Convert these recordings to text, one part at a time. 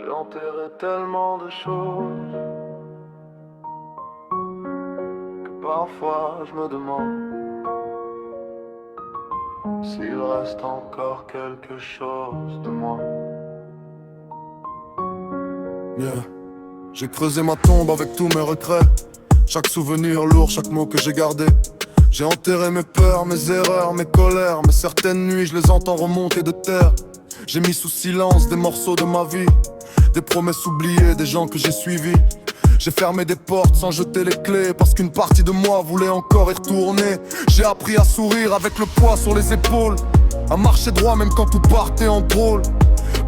J'ai enterré tellement de choses que parfois je me demande s'il reste encore quelque chose de moi. Yeah. J'ai creusé ma tombe avec tous mes regrets, chaque souvenir lourd, chaque mot que j'ai gardé. J'ai enterré mes peurs, mes erreurs, mes colères, mais certaines nuits je les entends remonter de terre. J'ai mis sous silence des morceaux de ma vie, des promesses oubliées, des gens que j'ai suivis. J'ai fermé des portes sans jeter les clés, parce qu'une partie de moi voulait encore y retourner. J'ai appris à sourire avec le poids sur les épaules, à marcher droit même quand tout partait en drôle.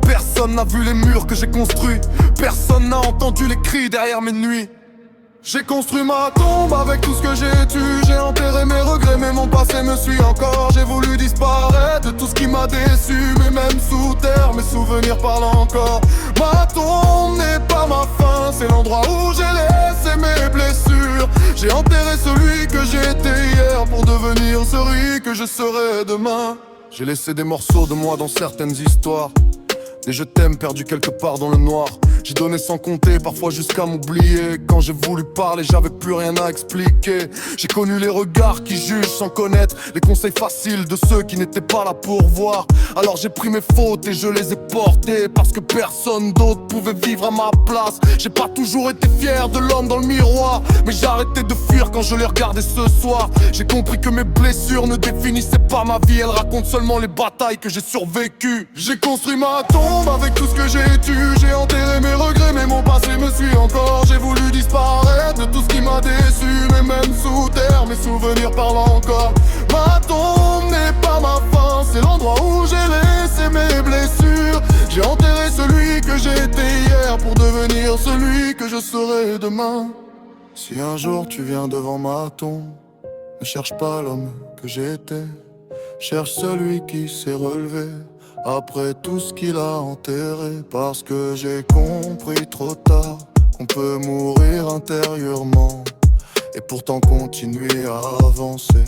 Personne n'a vu les murs que j'ai construits, personne n'a entendu les cris derrière mes nuits. J'ai construit ma tombe avec tout ce que j'ai tu. J'ai enterré mes regrets mais mon passé me suit encore. J'ai voulu disparaître de tout ce qui m'a déçu, mais même sous terre mes souvenirs parlent encore. Ma tombe n'est pas ma fin, c'est l'endroit où j'ai laissé mes blessures. J'ai enterré celui que j'étais hier pour devenir celui que je serai demain. J'ai laissé des morceaux de moi dans certaines histoires, des je t'aime perdus quelque part dans le noir. J'ai donné sans compter, parfois jusqu'à m'oublier. Quand j'ai voulu parler, j'avais plus rien à expliquer. J'ai connu les regards qui jugent sans connaître, les conseils faciles de ceux qui n'étaient pas là pour voir. Alors j'ai pris mes fautes et je les ai portées, parce que personne d'autre pouvait vivre à ma place. J'ai pas toujours été fier de l'homme dans le miroir, mais j'ai arrêté de fuir quand je les regardais ce soir. J'ai compris que mes blessures ne définissaient pas ma vie, elles racontent seulement les batailles que j'ai survécues. J'ai construit ma tombe avec tout ce que j'ai tu. J'ai enterré mes regrets mais mon passé me suit encore. J'ai voulu disparaître de tout ce qui m'a déçu, mais même sous terre mes souvenirs parlent encore. Ma tombe n'est pas ma fin, c'est l'endroit où j'ai laissé mes blessures. J'ai enterré celui que j'étais hier pour devenir celui que je serai demain. Si un jour tu viens devant ma tombe, ne cherche pas l'homme que j'étais, cherche celui qui s'est relevé après tout ce qu'il a enterré. Parce que j'ai compris trop tard qu'on peut mourir intérieurement et pourtant continuer à avancer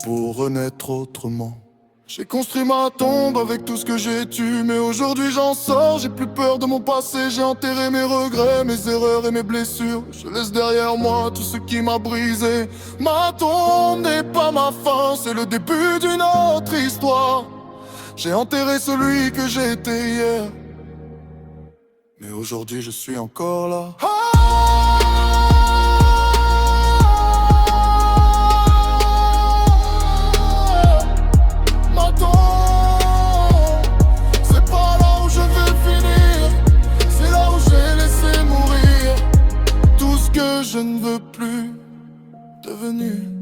pour renaître autrement. J'ai construit ma tombe avec tout ce que j'ai tu, mais aujourd'hui j'en sors, j'ai plus peur de mon passé. J'ai enterré mes regrets, mes erreurs et mes blessures. Je laisse derrière moi tout ce qui m'a brisé. Ma tombe n'est pas ma fin, c'est le début d'une autre histoire. J'ai enterré celui que j'étais hier, mais aujourd'hui je suis encore là. Ma tombe, c'est pas là où je vais finir, c'est là où j'ai laissé mourir tout ce que je ne veux plus devenir.